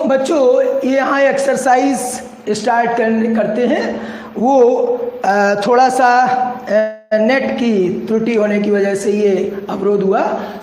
बच्चों ये यहाँ एक्सरसाइज स्टार्ट करते हैं। वो थोड़ा सा नेट की त्रुटि होने की वजह से ये अवरोध हुआ।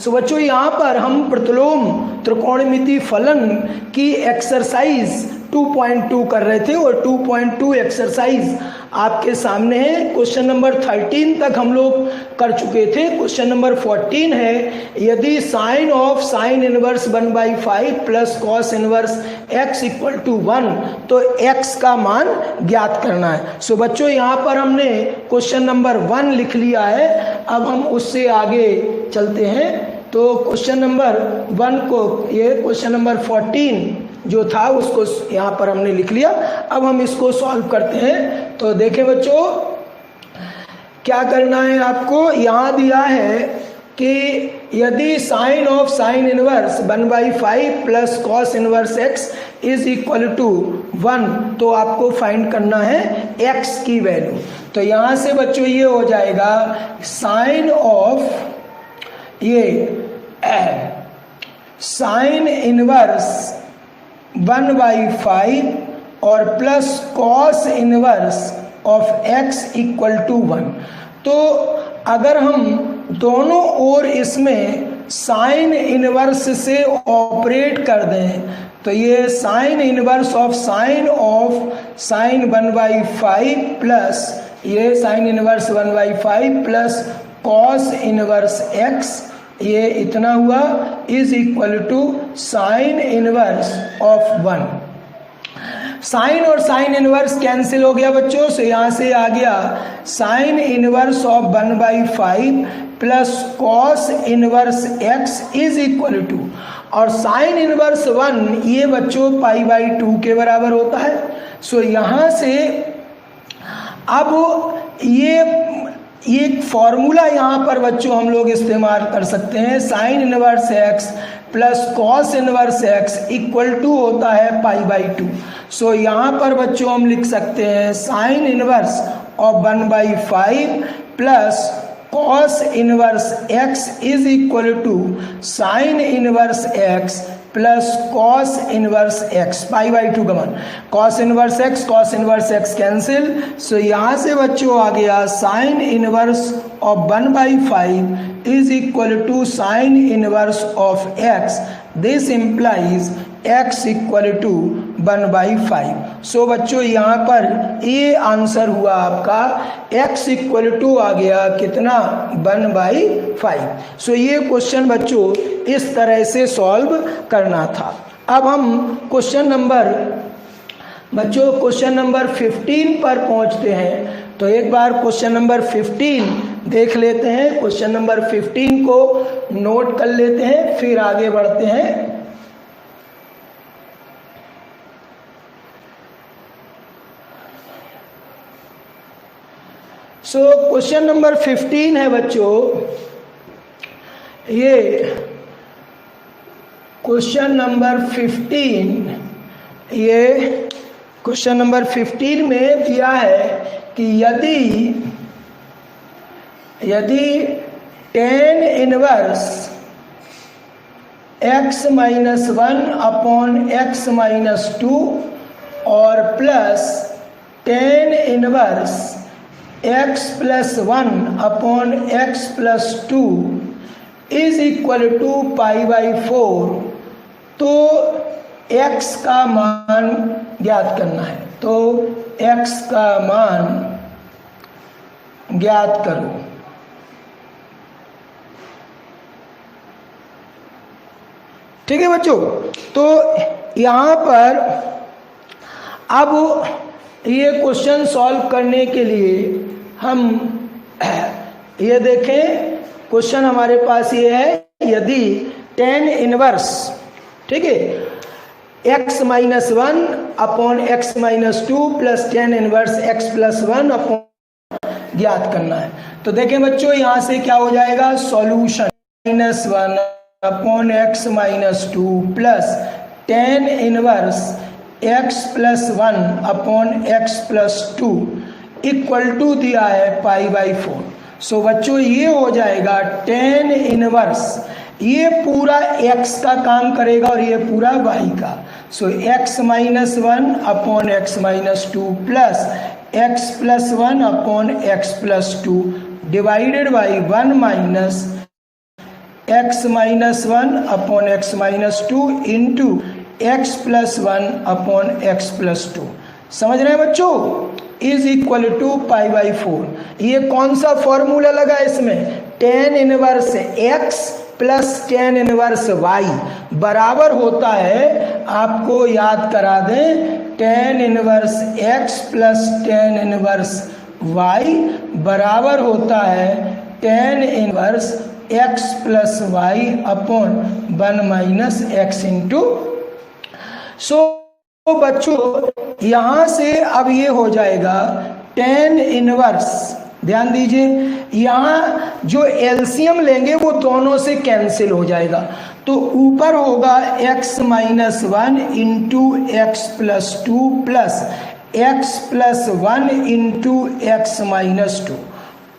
बच्चों यहाँ पर हम प्रतिलोम त्रिकोणमिति फलन की एक्सरसाइज 2.2 कर रहे थे और 2.2 एक्सरसाइज आपके सामने है। क्वेश्चन नंबर 13 तक हम लोग कर चुके थे। क्वेश्चन नंबर 14 है, यदि sine of sine inverse 1/5 plus cos inverse x equal to 1 तो x का मान ज्ञात करना है। बच्चों यहाँ पर हमने क्वेश्चन नंबर 1 लिख लिया है। अब हम उससे आगे चलते हैं। तो क्वेश्चन नंबर 1 को, ये क्वेश्चन नंबर 14 जो था उसको यहाँ पर हमने लिख लिया। अब हम इसको सॉल्व करते हैं। तो देखें बच्चों, क्या करना है आपको। यहाँ दिया है कि यदि sine of sine inverse 1/5 plus cos inverse x is equal to 1 तो आपको फाइंड करना है x की वैल्यू। तो यहाँ से बच्चों ये हो जाएगा साइन ऑफ ये साइन इनवर्स 1/5 और plus cos inverse of x equal to 1। तो अगर हम दोनों ओर इसमें साइन इनवर्स से ऑपरेट कर दें तो ये sine inverse of sine 1/5 plus ये sine inverse 1/5 plus cos inverse x ये इतना हुआ is equal to sine inverse of 1। Sine और साइन इनवर्स कैंसिल हो गया बच्चों। यहाँ से आ गया sine inverse of 1/5 plus cos inverse x is equal to, और साइन इनवर्स 1 ये बच्चों π/2 के बराबर होता है। यहाँ से अब ये फॉर्मूला यहाँ पर बच्चों हम लोग इस्तेमाल कर सकते हैं। Sine inverse x plus cos inverse x equal to होता है π/2। यहाँ पर बच्चों हम लिख सकते हैं sine inverse of 1/5 plus cos inverse x is equal to sine inverse x plus cos inverse x π/2 का मान कॉस इनवर्स x कैंसिल। यहाँ से बच्चों आ गया sine inverse of 1/5 is equal to sine inverse of x। This implies x equal to 1/5। बच्चों यहाँ पर ये आंसर हुआ आपका x इक्वल टू आ गया कितना 1/5। ये क्वेश्चन बच्चों इस तरह से सॉल्व करना था। अब हम क्वेश्चन नंबर 15 पर पहुँचते हैं। तो एक बार क्वेश्चन नंबर 15 देख लेते हैं। क्वेश्चन नंबर 15 को नोट कर लेते हैं, फिर आगे बढ़ते हैं। क्वेश्चन नंबर 15 है बच्चों, ये क्वेश्चन नंबर 15, ये क्वेश्चन नंबर 15 में दिया है कि यदि tan इनवर्स x-1/x-2 और plus tan inverse x+1/x+2 is equal to π/4 तो x का मान ज्ञात करना है। तो x का मान ज्ञात करो। ठीक है बच्चों। तो यहाँ पर अब ये क्वेश्चन सॉल्व करने के लिए हम ये देखें। क्वेश्चन हमारे पास ये है, यदि tan इनवर्स, ठीक है, x-1/x-2 plus tan inverse x+1 ज्ञात करना है। तो देखें बच्चों यहाँ से क्या हो जाएगा solution -1/x-2 plus tan inverse x+1/x+2 equal to दिया है π/4। बच्चों ये हो जाएगा tan इनवर्स ये पूरा x का काम करेगा और ये पूरा y का। So x minus 1 upon x minus 2 plus x plus 1 upon x plus 2 divided by 1 minus x minus 1 upon x minus 2 into x plus 1 upon x plus 2। समझ रहे हैं बच्चों? Is equal to pi by 4। ये कौन सा formula लगा इसमें? tan inverse x plus tan inverse y बराबर होता है, आपको याद करा दें, tan inverse x plus tan inverse y बराबर होता है tan inverse x plus y upon 1 minus x into. So बच्चों यहाँ से अब ये हो जाएगा tan इनवर्स, ध्यान दीजिए यहाँ जो एलसीएम लेंगे वो दोनों से कैंसिल हो जाएगा, तो ऊपर होगा x minus 1 into x plus 2 plus x plus 1 into x minus 2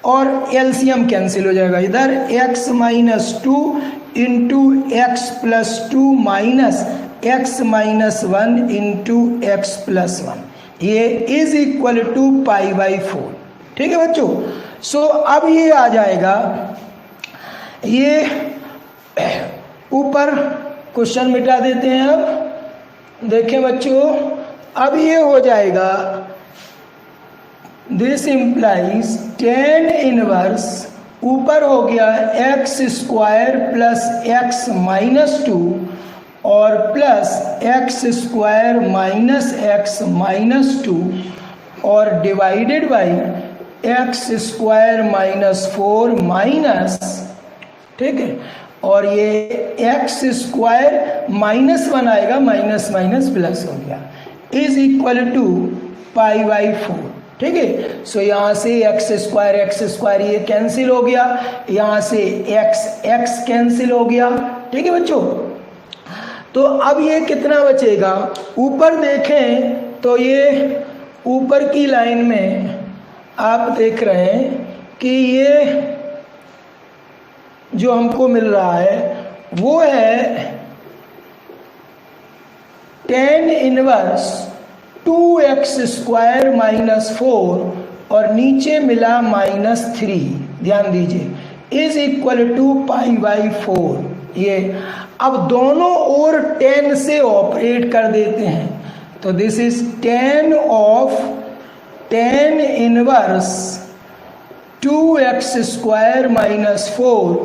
और एलसीएम कैंसिल हो जाएगा, इधर x minus 2 into x plus 2 minus x minus 1 into x plus 1, ये is equal to pi by 4। ठीक है बच्चों? सो अब ये आ जाएगा, ये ऊपर क्वेश्चन मिटा देते हैं। अब देखें बच्चों, अब ये हो जाएगा दिस इम्प्लाइज tan इनवर्स, ऊपर हो गया x square plus x minus 2 और plus x square minus x minus 2 और divided by x square minus 4 minus, ठीक है, और ये एक्स स्क्वायर माइनस 1 आएगा, माइनस माइनस प्लस हो गया, is equal to pi by 4। ठीक है? सो यहाँ से एक्स स्क्वायर ये कैंसिल हो गया, यहाँ से एक्स कैंसिल हो गया। ठीक है बच्चों? तो अब ये कितना बचेगा? ऊपर देखें तो ये ऊपर की लाइन में आप देख रहे हैं कि ये जो हमको मिल रहा है वो है tan inverse 2x square minus 4 और नीचे मिला माइनस 3, ध्यान दीजिए, is equal to pi by 4। ये अब दोनों ओर tan से ऑपरेट कर देते हैं, तो this is tan of tan inverse 2x square minus 4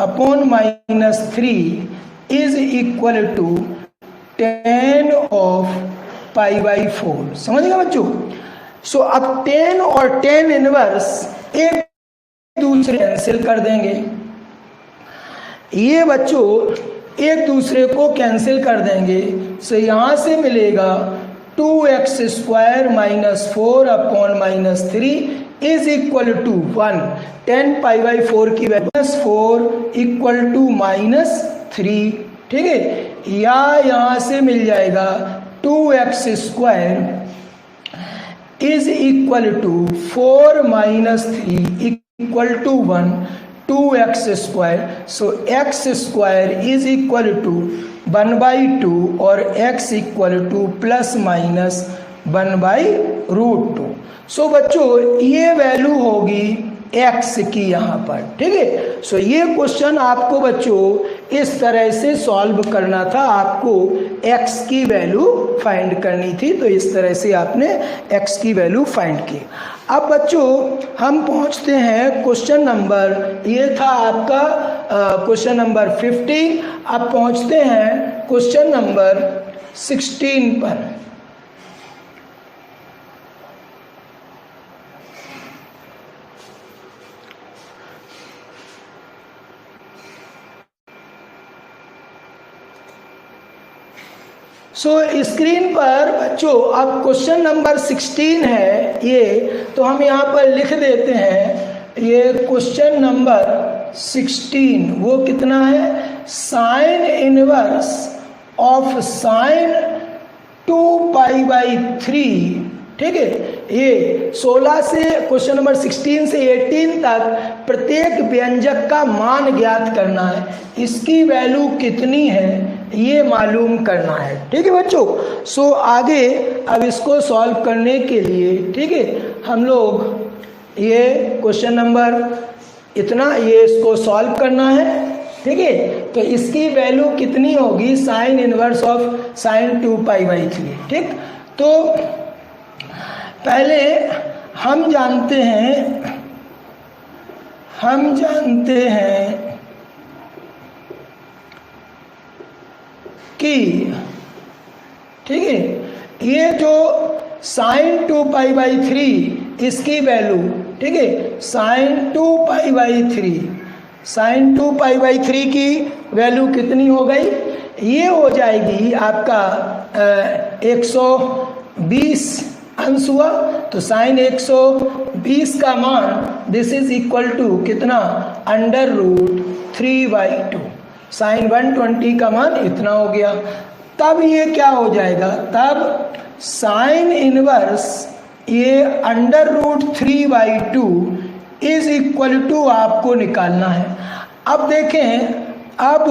upon minus 3 is equal to tan of pi by 4। समझिएगा बच्चों? सो अब tan और tan इनवर्स एक दूसरे कैंसिल कर देंगे, ये बच्चों एक दूसरे को कैंसिल कर देंगे। सो यहाँ से मिलेगा 2x square minus 4 upon minus 3 is equal to 1। tan pi by 4 की वैल्यू -4 इक्वल टू माइनस 3। ठीक है? या यहाँ से मिल जाएगा 2x square is equal to 4 minus 3 equal to 1, 2x square. So x square is equal to 1/2 और x equal to plus minus 1/√2। So बच्चों ये वैल्यू होगी x की यहाँ पर। ठीक है? सो ये क्वेश्चन आपको बच्चों इस तरह से सॉल्व करना था, आपको x की वैल्यू फाइंड करनी थी, तो इस तरह से आपने x की वैल्यू फाइंड की। अब बच्चों हम पहुंचते हैं क्वेश्चन नंबर, ये था आपका क्वेश्चन नंबर 15। अब पहुंचते हैं क्वेश्चन नंबर 16 पर। स्क्रीन पर बच्चों अब क्वेश्चन नंबर 16 है ये, तो हम यहाँ पर लिख देते हैं ये क्वेश्चन नंबर 16। वो कितना है? Sign inverse of sign 2 pi by 3। ठीक है? ये 16 से क्वेश्चन नंबर 16 से 18 तक प्रत्येक व्यंजक का मान ज्ञात करना है, इसकी वैल्यू कितनी है ये मालूम करना है। ठीक है बच्चों, सो आगे अब इसको सॉल्व करने के लिए, ठीक है, हम लोग ये क्वेश्चन नंबर इतना ये इसको सॉल्व करना है। ठीक है, तो इसकी वैल्यू कितनी होगी, साइन इनवर्स ऑफ साइन 2π/3। ठीक, तो पहले हम जानते हैं कि, ठीक है, ये जो साइन 2π/3 इसकी वैल्यू, ठीक है, साइन 2π/3 की वैल्यू कितनी हो गई, ये हो जाएगी आपका 120 अंश हुआ। तो साइन 120 का मान दिस इज इक्वल टू कितना, √3/2। साइन 120 का मान इतना हो गया। तब ये क्या हो जाएगा, तब साइन इनवर्स ये √3/2 इज इक्वल टू आपको निकालना है। अब देखें, अब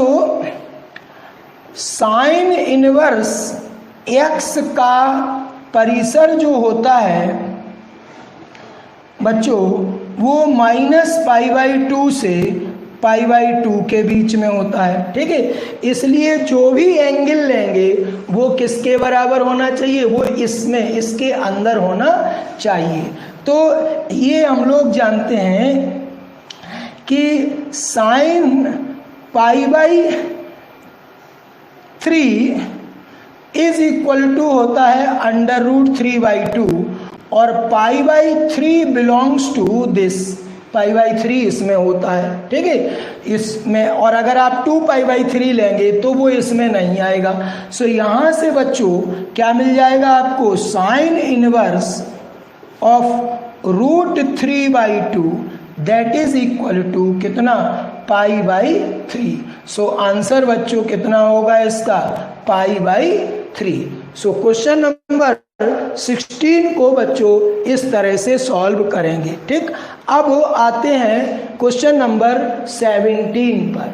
साइन इनवर्स x का परिसर जो होता है बच्चों, वो -π/2 से π/2 के बीच में होता है। ठीक है, इसलिए जो भी एंगल लेंगे वो किसके बराबर होना चाहिए, वो इसमें इसके अंदर होना चाहिए। तो ये हम लोग जानते हैं कि साइन π/3 इज इक्वल टू होता है √3/2 और π/3 बिलोंग्स टू दिस, π/3 इसमें होता है। ठीक है, इसमें, और अगर आप 2π/3 लेंगे तो वो इसमें नहीं आएगा। सो यहाँ से बच्चों क्या मिल जाएगा आपको, sine inverse of √3/2 that is equal to कितना, π/3। सो आंसर बच्चों कितना होगा इसका, π/3। सो क्वेश्चन नंबर 16 को बच्चों इस तरह से सॉल्व करेंगे। ठीक, अब आते हैं क्वेश्चन नंबर 17 पर।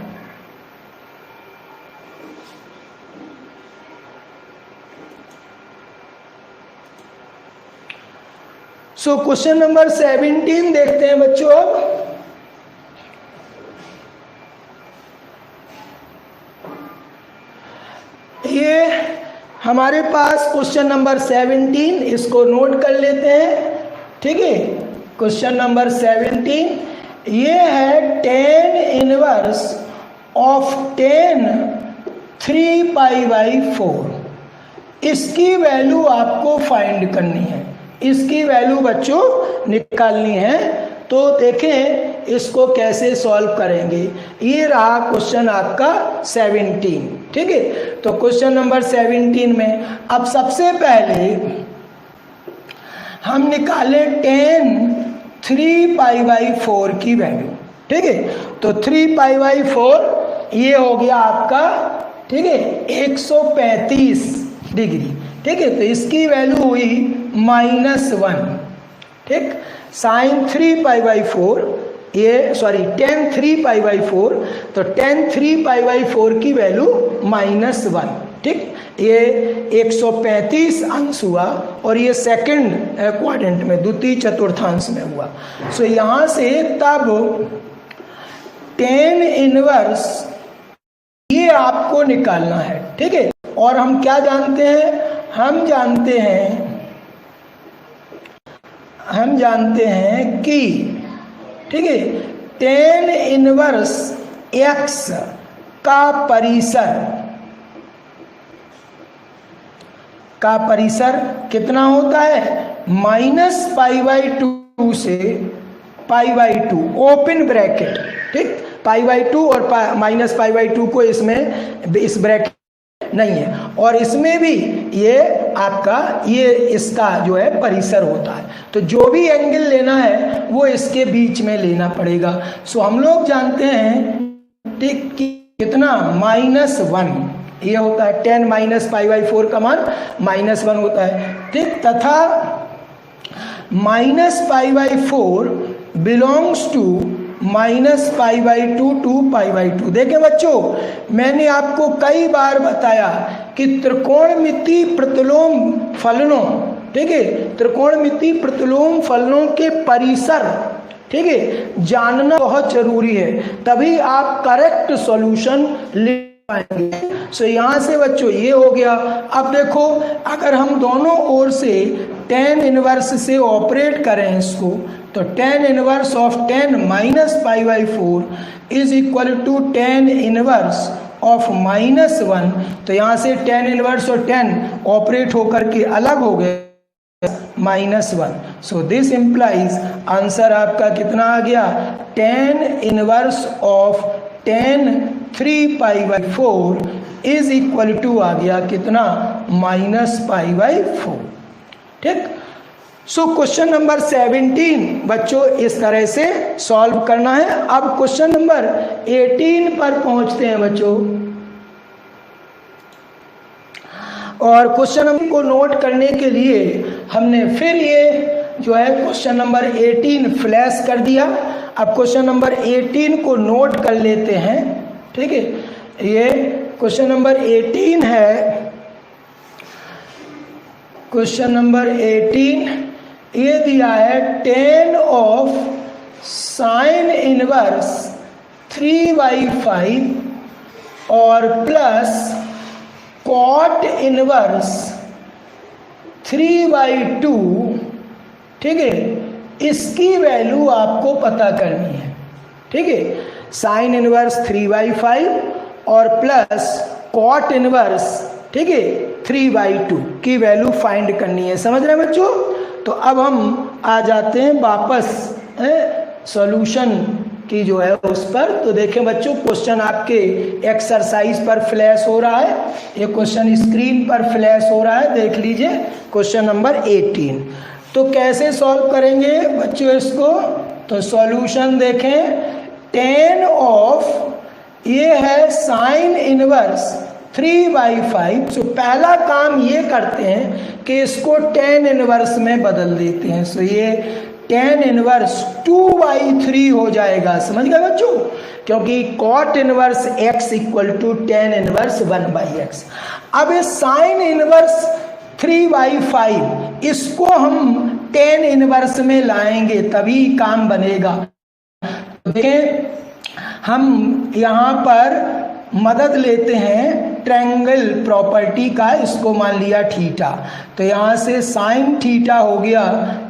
सो क्वेश्चन नंबर 17 देखते हैं बच्चों। अब ये हमारे पास क्वेश्चन नंबर 17, इसको नोट कर लेते हैं। ठीक है, क्वेश्चन नंबर 17 ये है tan इनवर्स ऑफ tan 3π/4। इसकी वैल्यू आपको फाइंड करनी है, इसकी वैल्यू बच्चों निकालनी है। तो देखें इसको कैसे सॉल्व करेंगे। ये रहा क्वेश्चन आपका 17। ठीक है, तो क्वेश्चन नंबर 17 में अब सबसे पहले हम निकाले tan 3π/4 की वैल्यू। ठीक है, तो 3π/4 ये हो गया आपका, ठीक है, 135 डिग्री। ठीक है, तो इसकी वैल्यू हुई -1। ठीक, साइन 3π/4 ये tan 3π/4, तो tan 3π/4 की वैल्यू -1। ठीक, ये 135 अंश हुआ और ये सेकंड क्वाड्रेंट में, द्वितीय चतुर्थांश में हुआ। सो यहाँ से तब tan इनवर्स ये आपको निकालना है। ठीक है, और हम क्या जानते हैं, हम जानते हैं कि, ठीक है, tan इनवर्स x का परिसर कितना होता है, -π/2 से π/2 ओपन ब्रैकेट। ठीक, π/2 और -π/2 को इसमें इस ब्रैकेट नहीं है, और इसमें भी ये आपका ये इसका जो है परिसर होता है। तो जो भी एंगल लेना है वो इसके बीच में लेना पड़ेगा। सो हम लोग जानते हैं ठीक कि कितना, -1 ये होता है। tan -π/4 का मान -1 होता है। ठीक, तथा -π/4 बिलोंग्स टू -π/2 to π/2। देखें बच्चों, मैंने आपको कई बार बताया कि त्रिकोणमिति प्रतिलोम फलनों, ठीक है, त्रिकोणमिति प्रतिलोम फलनों के परिसर, ठीक है, जानना बहुत जरूरी है, तभी आप करेक्ट सॉल्यूशन लिख पाएंगे। सो यहाँ से बच्चों ये हो गया। अब देखो, अगर हम दोनों ओर से tan इनवर्स से ऑपरेट करें इसको, तो tan inverse of 10 - π/4 is equal to tan inverse of -1। तो यहाँ से tan इनवर्स और 10 ऑपरेट होकर के अलग हो गए, -1। सो दिस इम्प्लाइज आंसर आपका कितना आ गया, tan inverse of tan 3π/4 is equal to आ गया कितना, -π/4। ठीक। सो क्वेश्चन नंबर 17 बच्चों इस तरह से सॉल्व करना है। अब क्वेश्चन नंबर 18 पर पहुंचते हैं बच्चों, और क्वेश्चन नंबर को नोट करने के लिए हमने फिर ये जो है क्वेश्चन नंबर 18 फ्लैश कर दिया। अब क्वेश्चन नंबर 18 को नोट कर लेते हैं, ठीक है। ये क्वेश्चन नंबर 18 है, क्वेश्चन नंबर 18 ये दिया है tan ऑफ sin इनवर्स 3/5 और प्लस cot इनवर्स 3/2, ठीक है, इसकी वैल्यू आपको पता करनी है, ठीक है। साइन इनवर्स 3/5 और प्लस कॉट इनवर्स, ठीक है, 3/2 की वैल्यू फाइंड करनी है। समझ रहे हैं बच्चों? तो अब हम आ जाते हैं वापस सॉल्यूशन की जो है उस पर। तो देखें बच्चों, क्वेश्चन आपके एक्सरसाइज पर फ्लैश हो रहा है, ये क्वेश्चन स्क्रीन पर फ्लैश हो रहा है, देख लीजिए क्वेश्चन नंबर 18। तो कैसे सॉल्व करेंगे बच्चों इसको? तो सॉल्यूशन देखें, tan ऑफ ये है साइन इनवर्स 3/5। सो पहला काम ये करते हैं कि इसको tan इनवर्स में बदल देते हैं। सो ये tan इनवर्स 2/3 हो जाएगा। समझ गए बच्चों? क्योंकि cot inverse x equal to tan inverse 1/x। अब ये साइन इनवर्स 3/5 इसको हम tan इनवर्स में लाएंगे तभी काम बनेगा। देखें, हम यहाँ पर मदद लेते हैं ट्रायंगल प्रॉपर्टी का, इसको मान लिया थीटा, तो यहाँ से साइन थीटा हो गया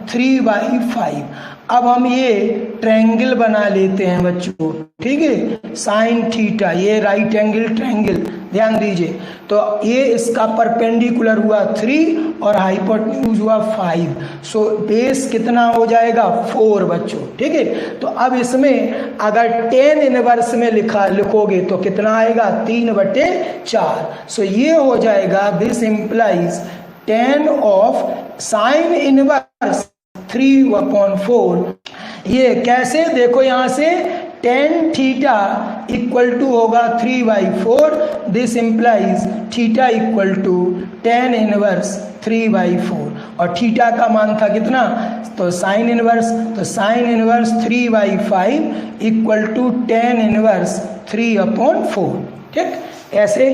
3/5। अब हम ये ट्रायंगल बना लेते हैं बच्चों, ठीक है, साइन थीटा, ये राइट एंगल ट्रायंगल, ध्यान दीजिए। तो ये इसका परपेंडिकुलर हुआ 3 और हाइपोटेन्यूज हुआ 5। सो बेस कितना हो जाएगा, 4 बच्चों, ठीक है। तो अब इसमें अगर tan इनवर्स में लिखोगे तो कितना आएगा, 3/4। सो ये हो जाएगा, this implies tan of sine inverse 3/4। ये कैसे, देखो यहाँ से tan थीटा इक्वल टू होगा 3/4, this implies theta equal to tan inverse 3/4, और थीटा का मान था कितना, तो साइन इनवर्स, तो sine inverse 3/5 equal to tan inverse 3/4, ठीक। ऐसे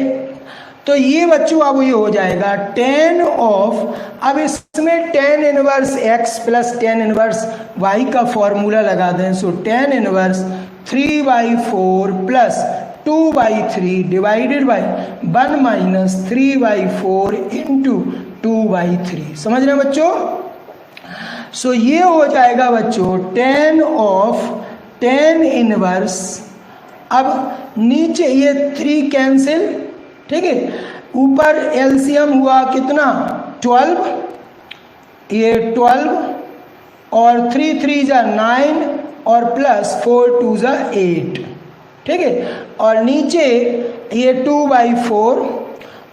तो ये बच्चों अब ये हो जाएगा tan ऑफ, अब इसमें tan inverse x plus tan inverse y का फॉर्मूला लगा दें। सो tan inverse 3/4 plus 2/3 divided by 1 minus 3/4 into 2/3। समझ रहे हैं बच्चों? सो ये हो जाएगा बच्चों tan ऑफ tan इनवर्स, अब नीचे ये 3 कैंसिल, ठीक है, ऊपर एलसीएम हुआ कितना, 12, ये 12 और 3 3 जा 9 और प्लस 4 2 जा 8, ठीक है, और नीचे ये 2/4,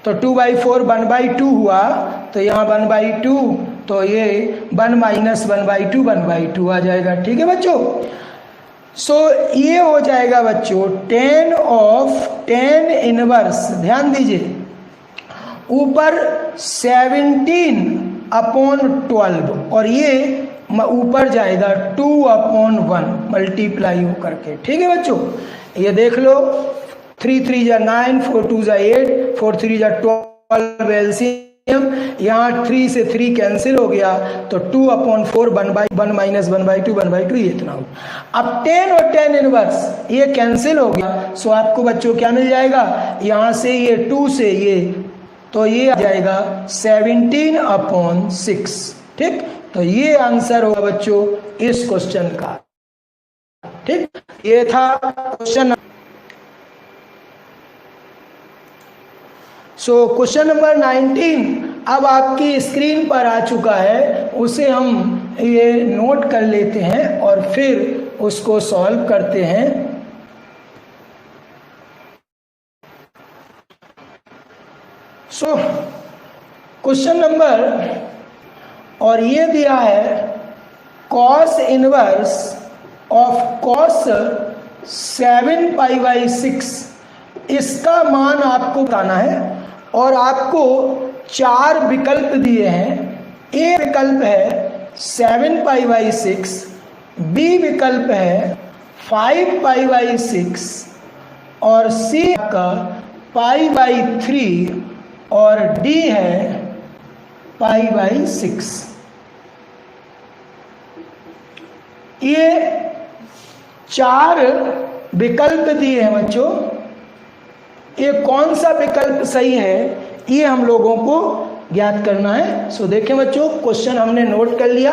तो 2/4 1/2 हुआ, तो यहाँ 1/2, तो ये 1 माइनस 1/2 1/2 आ जाएगा, ठीक है बच्चों। सो ये हो जाएगा बच्चों tan ऑफ tan इनवर्स, ध्यान दीजिए, ऊपर 17/12 और ये ऊपर जाएगा 2/1 मल्टीप्लाई हो करके। ठीक है बच्चों, ये देख लो 3 3 जा 9, 4 2 जा 8, 4 3 जा 12 एलसीएम, यहाँ 3 से 3 कैंसिल हो गया तो 2/4 1/1 माइनस 1/2 1/2 ये इतना हो। अब 10 और 10 इनवर्स ये कैंसिल हो गया, सो आपको बच्चों क्या मिल जाएगा, यहाँ से ये 2 से ये, तो ये आ जाएगा 17/6। ठीक, तो ये आंसर होगा बच्चों इस क्वेश्चन का। ठीक, ये था क्वेश्चन। सो क्वेश्चन नंबर 19 अब आपकी स्क्रीन पर आ चुका है, उसे हम ये नोट कर लेते हैं और फिर उसको सॉल्व करते हैं। सो क्वेश्चन नंबर, और ये दिया है cos इनवर्स ऑफ cos 7π/6, इसका मान आपको बताना है और आपको 4 विकल्प दिए हैं। ए विकल्प है 7π/6, बी विकल्प है 5π/6 और सी का π/3 और डी है π/6। ये 4 विकल्प दिए हैं बच्चों, ये कौन सा विकल्प सही है ये हम लोगों को ज्ञात करना है। सो देखें बच्चों, क्वेश्चन हमने नोट कर लिया,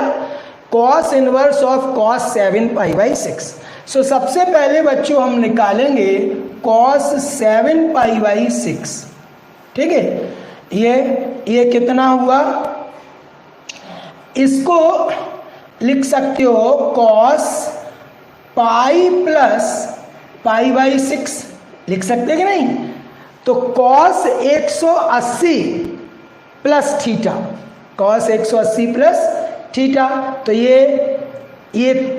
cos इनवर्स ऑफ cos 7π/6। सो सबसे पहले बच्चों हम निकालेंगे cos 7π/6। ठीक है, ये कितना हुआ, इसको लिख सकते हो cos पाई प्लस π/6 लिख सकते हैं कि नहीं। तो cos 180 plus theta, cos 180 plus theta, तो ये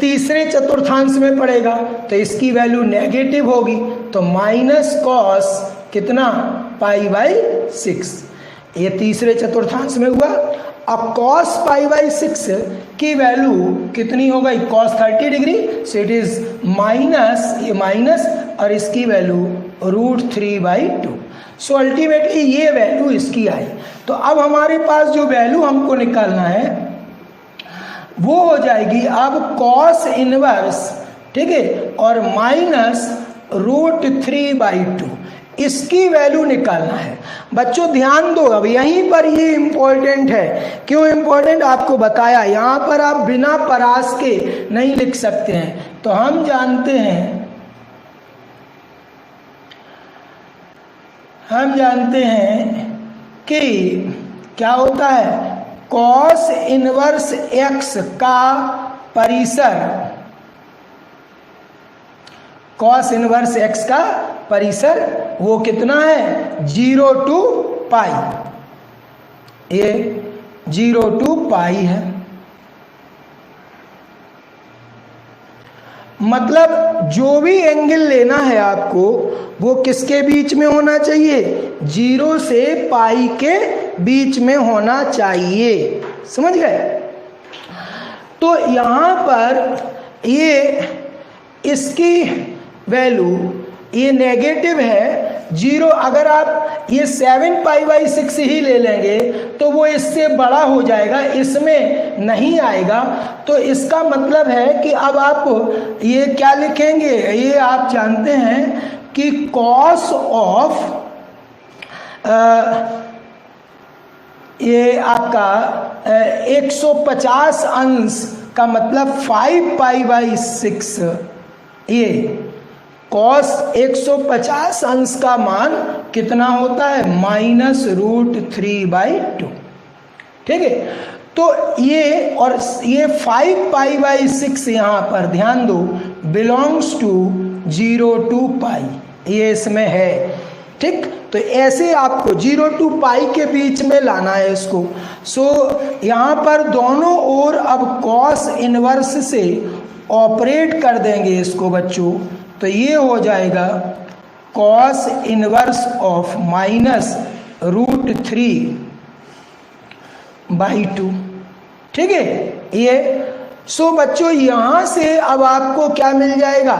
तीसरे चतुर्थांश में पड़ेगा तो इसकी वैल्यू नेगेटिव होगी, तो माइनस cos कितना π/6, ये तीसरे चतुर्थांश में हुआ। अब cos π/6 की वैल्यू कितनी हो गई, cos 30 degree, so it is minus, ये माइनस और इसकी वैल्यू √3/2। सो अल्टीमेटली ये वैल्यू इसकी आई। तो अब हमारे पास जो वैल्यू हमको निकालना है वो हो जाएगी अब cos इनवर्स, ठीक है, और माइनस √3/2, इसकी वैल्यू निकालना है। बच्चों ध्यान दो, अब यहीं पर ये इंपॉर्टेंट है। क्यों इंपॉर्टेंट, आपको बताया, यहाँ पर आप बिना परास के नहीं लिख सकते हैं। तो हम जानते हैं कि क्या होता है, cos इनवर्स x का परिसर, cos इनवर्स x का परिसर वो कितना है 0 to π, ये 0 to π है। मतलब जो भी एंगल लेना है आपको वो किसके बीच में होना चाहिए, 0 से पाई के बीच में होना चाहिए, समझ गए। तो यहाँ पर ये इसकी वैल्यू ये नेगेटिव है 0, अगर आप ये 7π/6 ही ले लेंगे तो वो इससे बड़ा हो जाएगा, इसमें नहीं आएगा। तो इसका मतलब है कि अब आप ये क्या लिखेंगे, ये आप जानते हैं कि cos ऑफ ये आपका 150 अंश का मतलब 5π/6, ये cos 150 अंश का मान कितना होता है -√3/2। ठीक है, तो ये और ये 5π/6 यहाँ पर ध्यान दो बिलोंग्स टू 0 to π, ये इसमें है। ठीक, तो ऐसे आपको 0 to π के बीच में लाना है इसको। सो यहाँ पर दोनों ओर अब cos इनवर्स से ऑपरेट कर देंगे इसको बच्चों, तो ये हो जाएगा cos इनवर्स ऑफ -√3/2। ठीक है, ये सो बच्चों यहाँ से अब आपको क्या मिल जाएगा,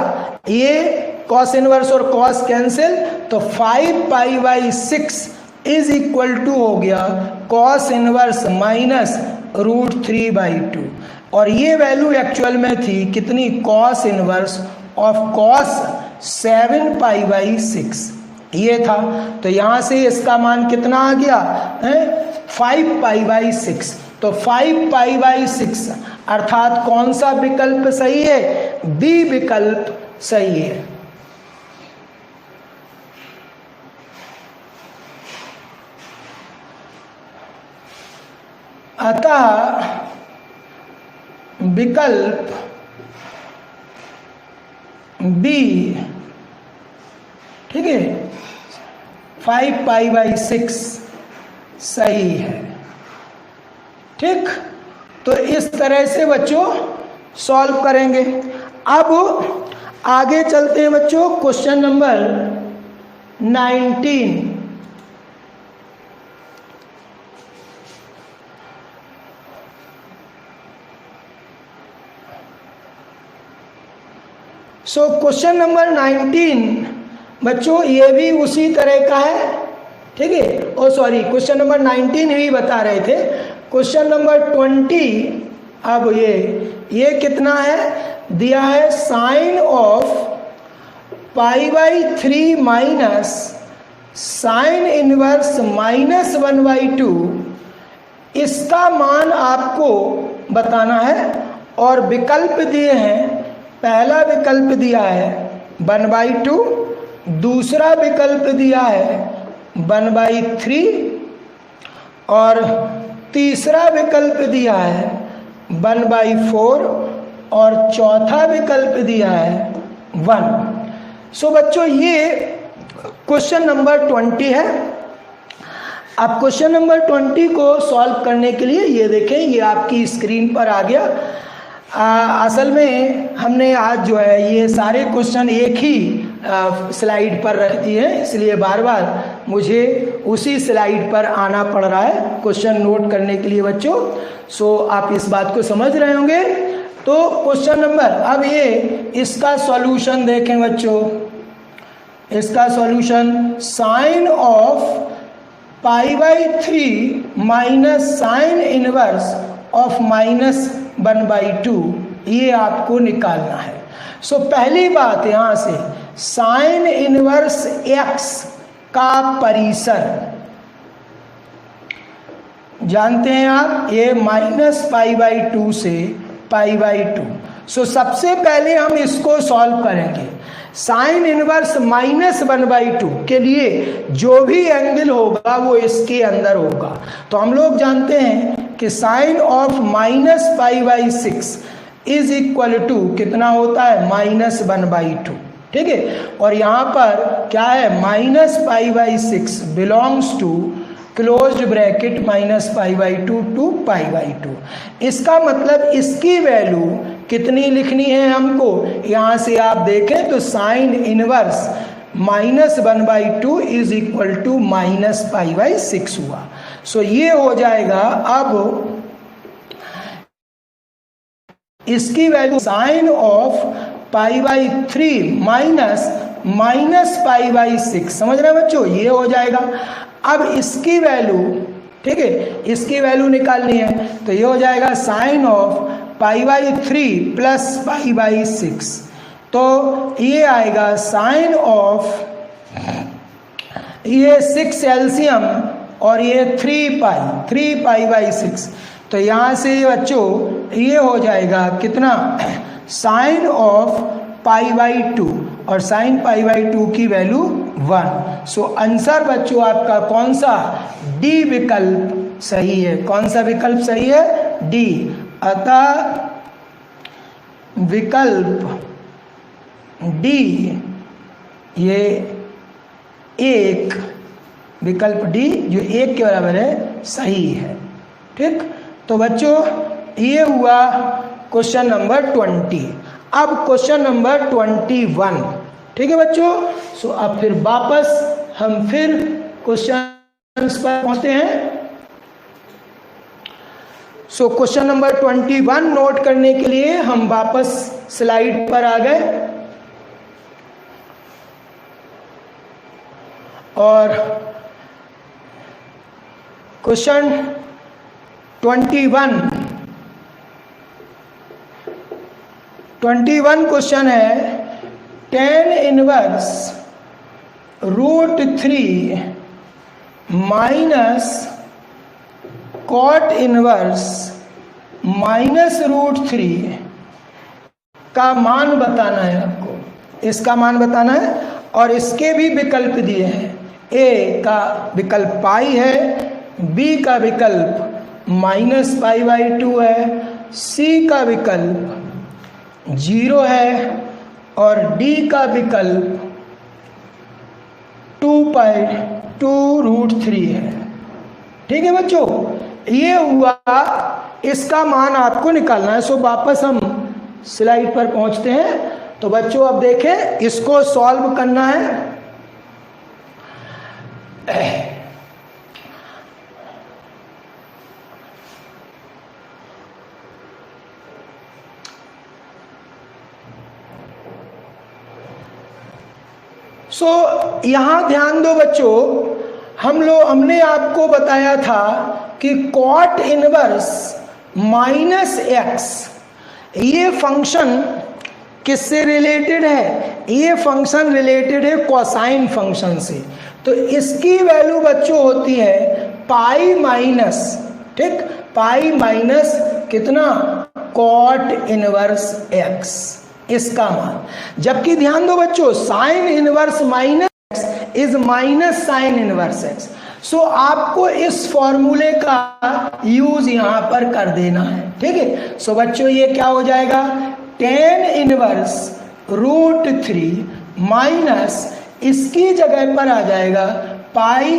ये कॉस इनवर्स और कॉस कैंसिल, तो 5π/6 इज इक्वल टू हो गया कॉस इनवर्स माइनस √3/2, और ये वैल्यू एक्चुअल में थी कितनी, कॉस इनवर्स ऑफ कॉस 7π/6 ये था। तो यहाँ से इसका मान कितना आ गया है, 5π/6। तो 5π/6 अर्थात कौन सा विकल्प सही है, बी विकल्प सही है। अतः विकल्प बी, ठीक है, 5π/6 सही है। ठीक, तो इस तरह से बच्चों सॉल्व करेंगे। अब आगे चलते हैं बच्चों, question number 19। So question number 19 बच्चों ये भी उसी तरह का है, ठीक है। ओ सॉरी, क्वेश्चन नंबर 19 ही बता रहे थे। क्वेश्चन नंबर 20, अब ये कितना है, दिया है sine of π/3 minus sine inverse -1/2, इसका मान आपको बताना है। और विकल्प दिए हैं, पहला विकल्प दिया है 1/2, दूसरा विकल्प दिया है 1/3, और तीसरा विकल्प दिया है 1/4, और चौथा विकल्प दिया है 1। सो बच्चों ये क्वेश्चन नंबर 20 है। अब क्वेश्चन नंबर 20 को सॉल्व करने के लिए ये देखें, ये आपकी स्क्रीन पर आ गया। असल में हमने आज जो है ये सारे क्वेश्चन एक ही स्लाइड पर रख दिए हैं, इसलिए बार बार मुझे उसी स्लाइड पर आना पड़ रहा है क्वेश्चन नोट करने के लिए बच्चों। सो आप इस बात को समझ रहे होंगे। तो क्वेश्चन नंबर, अब ये इसका सॉल्यूशन देखें बच्चों। इसका solution sine of π/3 minus sine inverse of -1/2, ये आपको निकालना है। सो पहली बात यहाँ से, साइन इनवर्स x का परिसर जानते हैं आप, ये -π/2 से π/2। सो सबसे पहले हम इसको सॉल्व करेंगे। साइन इनवर्स -1/2 के लिए जो भी एंगल होगा वो इसके अंदर होगा। तो हम लोग जानते हैं कि sine of -π/6 is equal to कितना होता है, -1/2, ठीक है। और यहाँ पर क्या है, -π/6 belongs to closed bracket -π/2 to π/2। इसका मतलब इसकी वैल्यू कितनी लिखनी है हमको, यहाँ से आप देखें तो sine inverse -1/2 is equal to -π/6 हुआ। सो ये हो जाएगा। अब इसकी वैल्यू साइन ऑफ π/3 माइनस π/6, समझ रहे हैं बच्चों, ये हो जाएगा। अब इसकी वैल्यू, ठीक है, इसकी वैल्यू निकालनी है, तो ये हो जाएगा साइन ऑफ π/3 प्लस π/6, तो ये आएगा साइन ऑफ, ये 6 एलसीएम और ये 3π/6, तो यहाँ से बच्चों ये हो जाएगा कितना, साइन ऑफ π/2, और साइन π/2 की वैल्यू 1। सो आंसर बच्चों आपका कौन सा, डी विकल्प सही है। कौन सा विकल्प सही है, डी। अतः विकल्प डी, ये एक, विकल्प डी जो 1 के बराबर है, सही है। ठीक, तो बच्चों ये हुआ क्वेश्चन नंबर 20। अब क्वेश्चन नंबर 21, ठीक है बच्चों। सो अब फिर वापस हम फिर क्वेश्चन पर पहुंचते हैं। सो क्वेश्चन नंबर 21 नोट करने के लिए हम वापस स्लाइड पर आ गए और क्वेश्चन 21 क्वेश्चन है tan inverse √3 minus cot inverse -√3 का मान बताना है आपको, इसका मान बताना है और इसके भी विकल्प दिए हैं। ए का विकल्प पाई है, बी का विकल्प -π/2 है, सी का विकल्प 0 है और डी का विकल्प 2√3 है। ठीक है बच्चों, ये हुआ, इसका मान आपको निकालना है। सो वापस हम स्लाइड पर पहुंचते हैं। तो बच्चों अब देखें, इसको सॉल्व करना है। यहां ध्यान दो बच्चों, हमने आपको बताया था कि cot इनवर्स -x ये फंक्शन किससे रिलेटेड है? ये फंक्शन रिलेटेड है कोसाइन फंक्शन से। तो इसकी वैल्यू बच्चों होती है पाई माइनस, ठीक, पाई माइनस कितना? cot इनवर्स x, इसका मान। जबकि ध्यान दो बच्चों, sine inverse minus x is minus sine inverse x। सो आपको इस फॉर्मूले का यूज यहां पर कर देना है। ठीक है, सो बच्चों ये क्या हो जाएगा? tan इनवर्स √3 माइनस, इसकी जगह पर आ जाएगा पाई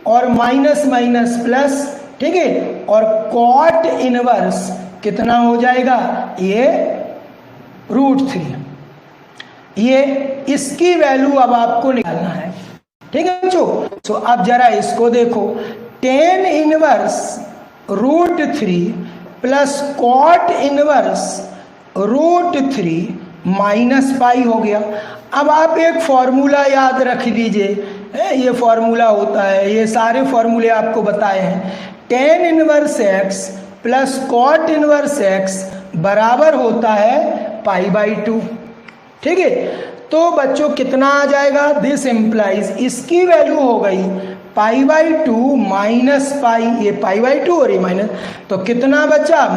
और माइनस माइनस प्लस, ठीक है, और cot इनवर्स कितना हो जाएगा? ये √3। ये इसकी वैल्यू अब आपको निकालना है। ठीक है बच्चों, तो अब जरा इसको देखो, tan inverse √3 plus cot inverse √3 minus pi हो गया। अब आप एक फॉर्मूला याद रख लीजिए, ये फॉर्मूला होता है, ये सारे फॉर्मूले आपको बताए हैं। tan inverse x plus cot inverse x बराबर होता है π/2। ठीक है, तो बच्चों कितना आ जाएगा? दिस इम्प्लाइज, इसकी वैल्यू हो गई π/2 माइनस पाई, ये π/2 और ये माइनस, तो कितना बचा?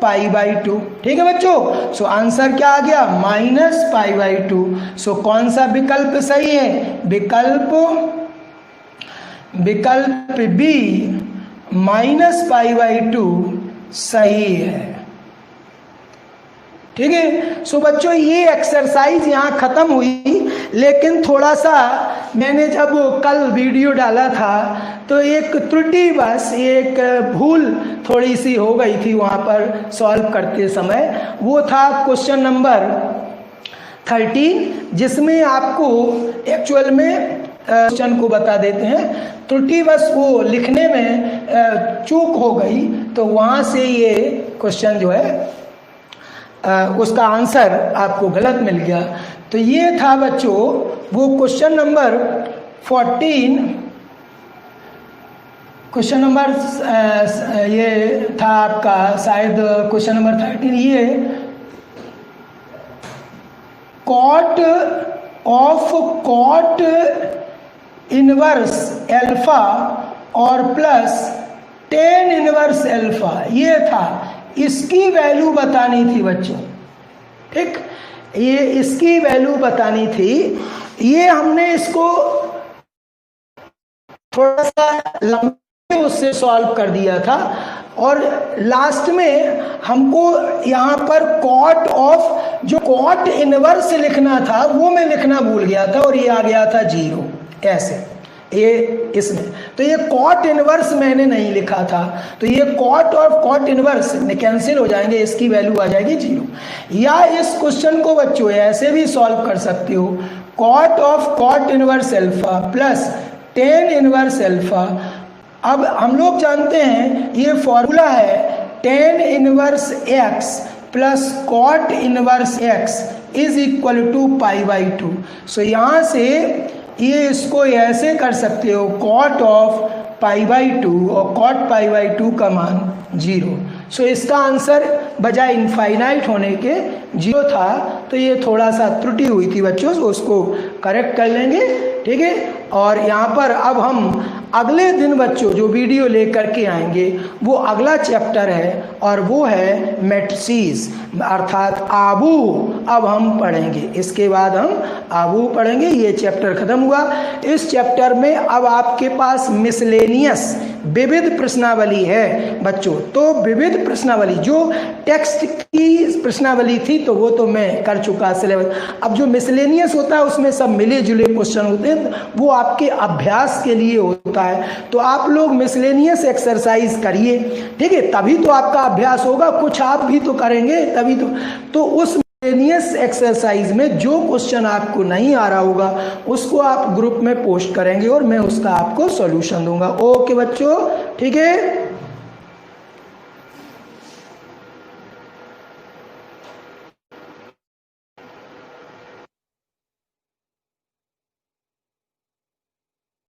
-π/2। ठीक है बच्चों, सो आंसर क्या आ गया? -π/2। सो कौन सा विकल्प सही है? विकल्प बी -π/2 सही है। ठीक है, सो बच्चों ये एक्सरसाइज यहाँ खत्म हुई, लेकिन थोड़ा सा मैंने जब कल वीडियो डाला था तो एक त्रुटि, बस एक भूल थोड़ी सी हो गई थी वहाँ पर सॉल्व करते समय। वो था क्वेश्चन नंबर 13, जिसमें आपको एक्चुअल में क्वेश्चन को बता देते हैं, त्रुटि बस वो लिखने में चूक हो गई, तो वहाँ से ये क्वेश्चन जो है उसका आंसर आपको गलत मिल गया। तो ये था बच्चों वो क्वेश्चन नंबर 14, क्वेश्चन नंबर ये था आपका शायद क्वेश्चन नंबर 13, ये cot इनवर्स अल्फा और प्लस tan इनवर्स अल्फा, ये था, इसकी वैल्यू बतानी थी बच्चों। ठीक, ये इसकी वैल्यू बतानी थी। ये हमने इसको थोड़ा सा लंबे उससे सॉल्व कर दिया था और लास्ट में हमको यहाँ पर cot इनवर्स लिखना था, वो मैं लिखना भूल गया था और ये आ गया था 0 ऐसे, ये इसमें। तो ये cot इनवर्स मैंने नहीं लिखा था, तो ये cot और cot इनवर्स कैंसिल हो जाएंगे, इसकी वैल्यू आ जाएगी 0। या इस क्वेश्चन को बच्चों ऐसे भी सॉल्व कर सकते हो, cot inverse alpha plus tan inverse alpha. अब हम लोग जानते हैं ये फॉर्मूला है tan inverse x plus cot inverse x is equal to pi by 2। So यहाँ से ये इसको ऐसे कर सकते हो, cot ऑफ पाई बाई 2 और cot पाई बाई 2 का मान 0। सो इसका आंसर बजाय इनफाइनाइट होने के 0 था, तो ये थोड़ा सा त्रुटि हुई थी बच्चों, तो उसको करेक्ट कर लेंगे, ठीक है। और यहाँ पर अब हम अगले दिन बच्चों जो वीडियो लेकर के आएंगे वो अगला चैप्टर है और वो है मैट्रिसेस अर्थात आबू। अब हम पढ़ेंगे, इसके बाद हम आबू पढ़ेंगे। ये चैप्टर खत्म हुआ। इस चैप्टर में अब आपके पास मिसलेनियस विविध प्रश्नावली है बच्चों। तो विविध प्रश्नावली जो टेक्स्ट की प्रश्नावली थी तो वो तो मैं कर चुका सिलेबस। अब जो मिसलेनियस होता है उसमें सब मिले जुले क्वेश्चन होते हैं, वो आपके अभ्यास के लिए होता है। तो आप लोग मिसलेनियस एक्सरसाइज करिए, ठीक है, तभी तो आपका अभ्यास होगा। कुछ आप भी तो करेंगे तभी तो उस मिसलेनियस एक्सरसाइज में जो क्वेश्चन आपको नहीं आ रहा होगा उसको आप ग्रुप में पोस्ट करेंगे और मैं उसका आपको सॉल्यूशन दूंगा। ओके बच्चों, ठीक है।